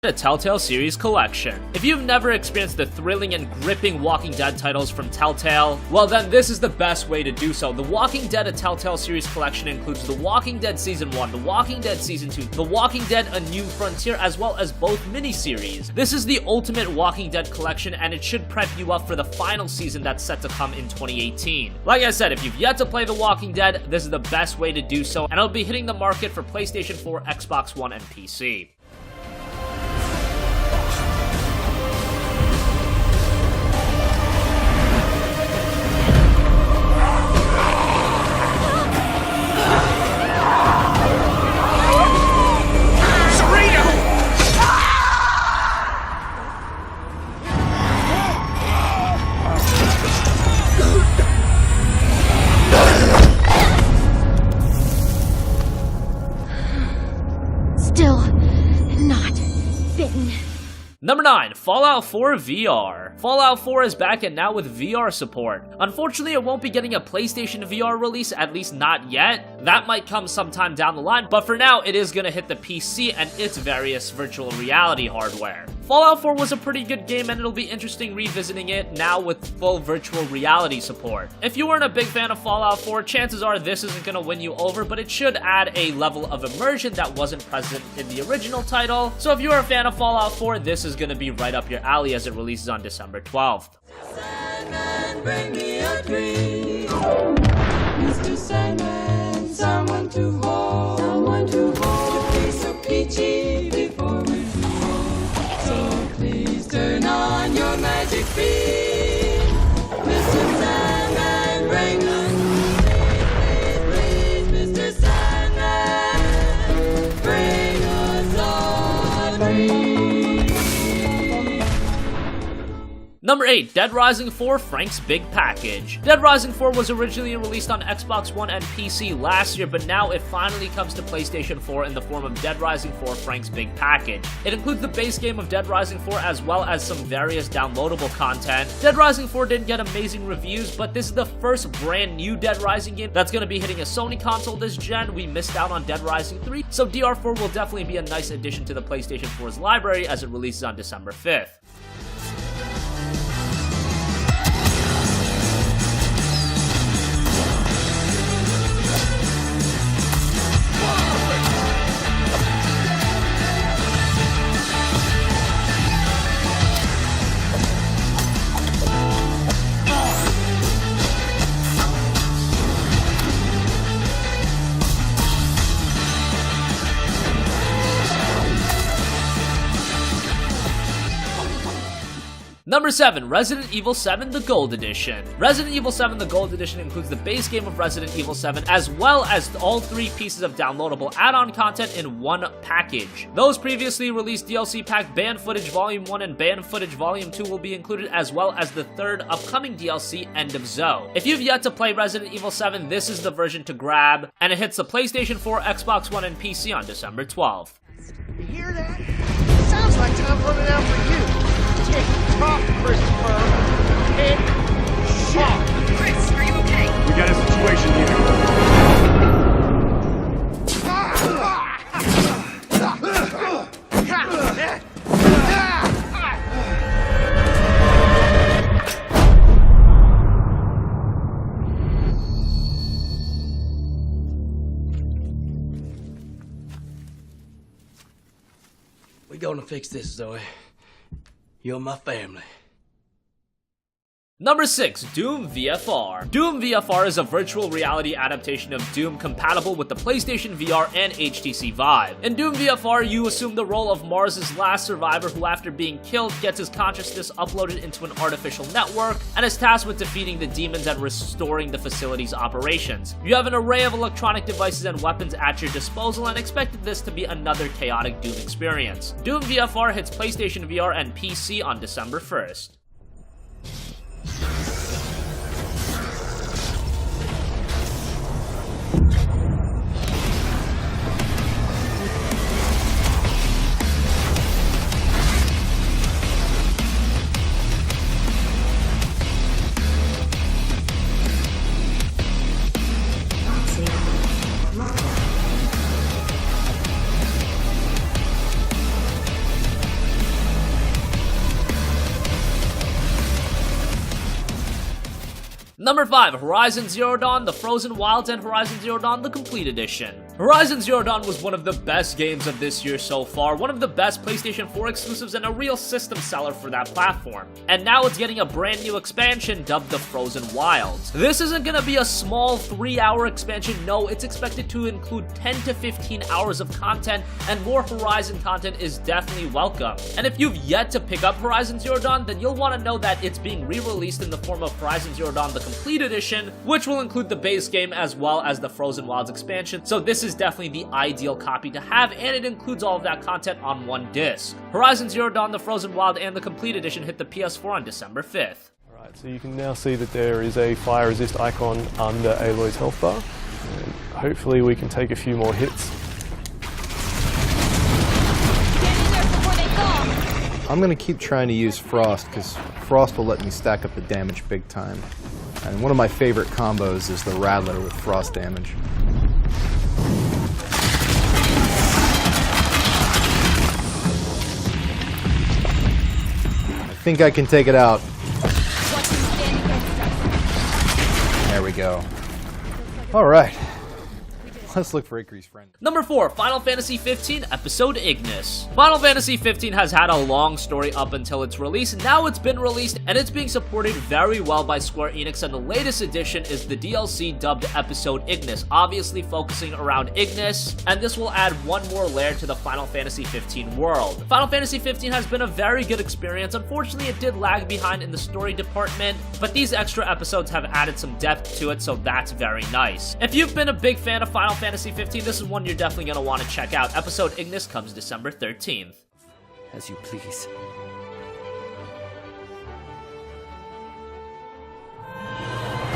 A Telltale series collection. If you've never experienced the thrilling and gripping Walking Dead titles from Telltale, well then this is the best way to do so. The Walking Dead A Telltale series collection includes The Walking Dead Season 1, The Walking Dead Season 2, The Walking Dead A New Frontier, as well as both miniseries. This is the ultimate Walking Dead collection, and it should prep you up for the final season that's set to come in 2018. Like I said, if you've yet to play The Walking Dead, this is the best way to do so, and it'll be hitting the market for PlayStation 4, Xbox One, and PC. Number 9, Fallout 4 VR. Fallout 4 is back and now with VR support. Unfortunately, it won't be getting a PlayStation VR release, at least not yet. That might come sometime down the line, but for now, it is gonna hit the PC and its various virtual reality hardware. Fallout 4 was a pretty good game, and it'll be interesting revisiting it now with full virtual reality support. If you weren't a big fan of Fallout 4, chances are this isn't gonna win you over, but it should add a level of immersion that wasn't present in the original title. So if you're a fan of Fallout 4, this is gonna be right up your alley as it releases on December 12th. Sandman, bring me a dream. Mr. Sandman, someone to hold. To be so peachy before we fall. So please turn on your magic beam. Mr. Sandman, bring us please, Mr. Sandman, bring us a dream. Number 8, Dead Rising 4 Frank's Big Package. Dead Rising 4 was originally released on Xbox One and PC last year, but now it finally comes to PlayStation 4 in the form of Dead Rising 4 Frank's Big Package. It includes the base game of Dead Rising 4 as well as some various downloadable content. Dead Rising 4 didn't get amazing reviews, but this is the first brand new Dead Rising game that's going to be hitting a Sony console this gen. We missed out on Dead Rising 3, so DR4 will definitely be a nice addition to the PlayStation 4's library as it releases on December 5th. Number 7, Resident Evil 7 The Gold Edition. Resident Evil 7 The Gold Edition includes the base game of Resident Evil 7 as well as all 3 pieces of downloadable add-on content in one package. Those previously released DLC pack Banned Footage Volume 1 and Banned Footage Volume 2 will be included, as well as the third upcoming DLC, End of Zoe. If you've yet to play Resident Evil 7, this is the version to grab, and it hits the PlayStation 4, Xbox One, and PC on December 12th. You hear that? Sounds like time running out for you. Tick tock, Christopher. Tick tock. Chris, are you okay? We got a situation here. We gonna fix this, Zoe. You're my family. Number 6, Doom VFR. Doom VFR is a virtual reality adaptation of Doom compatible with the PlayStation VR and HTC Vive. In Doom VFR, you assume the role of Mars' last survivor who, after being killed, gets his consciousness uploaded into an artificial network and is tasked with defeating the demons and restoring the facility's operations. You have an array of electronic devices and weapons at your disposal and expected this to be another chaotic Doom experience. Doom VFR hits PlayStation VR and PC on December 1st. Number 5, Horizon Zero Dawn, The Frozen Wilds, and Horizon Zero Dawn, The Complete Edition. Horizon Zero Dawn was one of the best games of this year so far, one of the best PlayStation 4 exclusives, and a real system seller for that platform. And now it's getting a brand new expansion dubbed The Frozen Wilds. This isn't gonna be a small 3-hour expansion, no, it's expected to include 10 to 15 hours of content, and more Horizon content is definitely welcome. And if you've yet to pick up Horizon Zero Dawn, then you'll want to know that it's being re-released in the form of Horizon Zero Dawn The Complete Edition, which will include the base game as well as the Frozen Wilds expansion, so this is definitely the ideal copy to have, and it includes all of that content on one disc. Horizon Zero Dawn, The Frozen Wild, and The Complete Edition hit the PS4 on December 5th. Alright, so you can now see that there is a fire resist icon under Aloy's health bar. And hopefully we can take a few more hits. I'm going to keep trying to use Frost, because Frost will let me stack up the damage big time. And one of my favorite combos is the Rattler with Frost damage. I think I can take it out. There we go. Alright. Let's look for Ikri's friend. Number 4, Final Fantasy 15 Episode Ignis. Final Fantasy 15 has had a long story up until its release. Now it's been released and it's being supported very well by Square Enix, and the latest addition is the DLC dubbed Episode Ignis, obviously focusing around Ignis, and this will add one more layer to the Final Fantasy 15 world. Final Fantasy 15 has been a very good experience. Unfortunately, it did lag behind in the story department, but these extra episodes have added some depth to it, so that's very nice. If you've been a big fan of Final Fantasy 15, this is one you're definitely going to want to check out. Episode Ignis comes December 13th. As you please.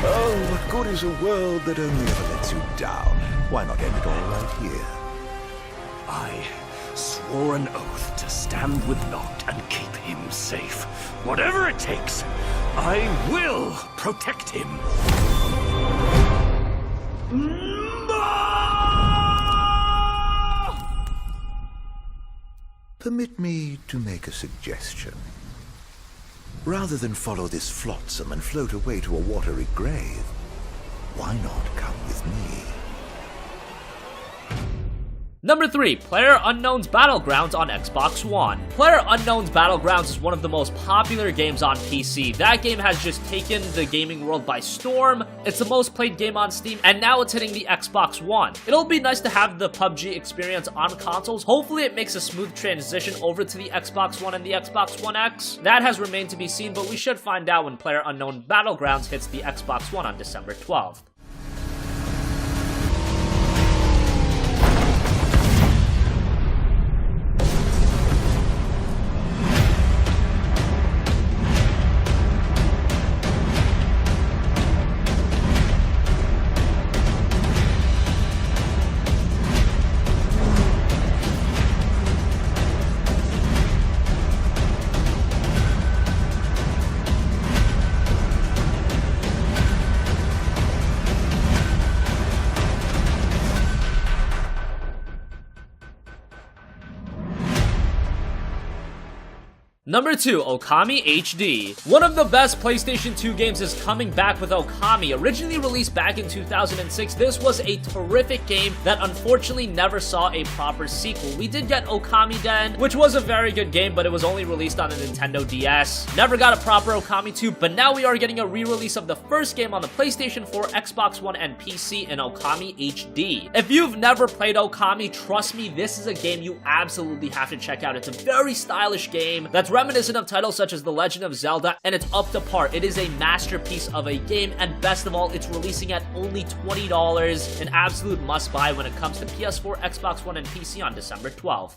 Oh, what good is a world that only ever lets you down? Why not end it all right here? I swore an oath to stand with Noct and keep him safe. Whatever it takes, I will protect him. Permit me to make a suggestion. Rather than follow this flotsam and float away to a watery grave, why not come with me? Number 3, PlayerUnknown's Battlegrounds on Xbox One. PlayerUnknown's Battlegrounds is one of the most popular games on PC. That game has just taken the gaming world by storm. It's the most played game on Steam, and now it's hitting the Xbox One. It'll be nice to have the PUBG experience on consoles. Hopefully it makes a smooth transition over to the Xbox One and the Xbox One X. That has remained to be seen, but we should find out when PlayerUnknown Battlegrounds hits the Xbox One on December 12th. Number 2, Okami HD. One of the best PlayStation 2 games is coming back with Okami. Originally released back in 2006, this was a terrific game that unfortunately never saw a proper sequel. We did get Okami Den, which was a very good game, but it was only released on the Nintendo DS. Never got a proper Okami 2, but now we are getting a re-release of the first game on the PlayStation 4, Xbox One, and PC in Okami HD. If you've never played Okami, trust me, this is a game you absolutely have to check out. It's a very stylish game that's reminiscent of titles such as The Legend of Zelda, and it's up to par. It is a masterpiece of a game, and best of all, it's releasing at only $20, an absolute must-buy when it comes to PS4, Xbox One, and PC on December 12th.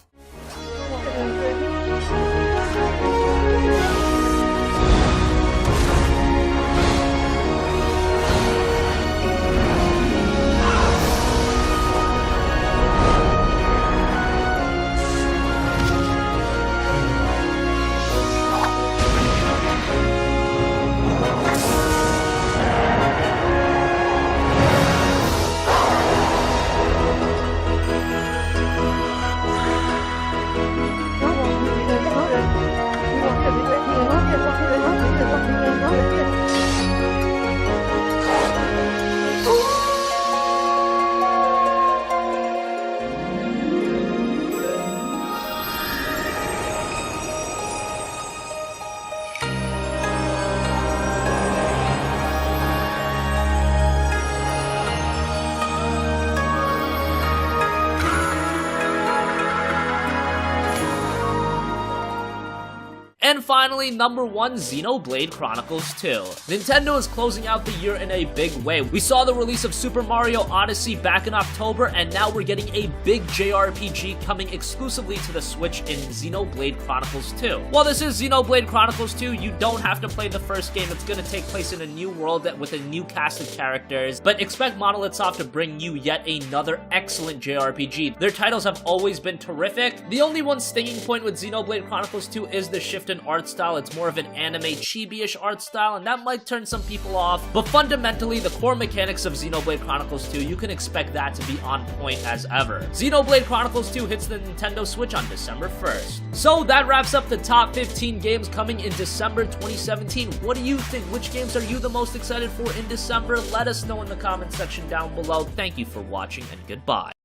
And finally, number 1, Xenoblade Chronicles 2. Nintendo is closing out the year in a big way. We saw the release of Super Mario Odyssey back in October, and now we're getting a big JRPG coming exclusively to the Switch in Xenoblade Chronicles 2. While this is Xenoblade Chronicles 2, you don't have to play the first game. It's going to take place in a new world with a new cast of characters, but expect Monolith Soft to bring you yet another excellent JRPG. Their titles have always been terrific. The only one stinging point with Xenoblade Chronicles 2 is the shift in art style. It's more of an anime chibi-ish art style, and that might turn some people off, but fundamentally, the core mechanics of Xenoblade Chronicles 2, you can expect that to be on point as ever. Xenoblade Chronicles 2 hits the Nintendo Switch on December 1st. So that wraps up the top 15 games coming in December 2017. What do you think? Which games are you the most excited for in December? Let us know in the comment section down below. Thank you for watching, and goodbye.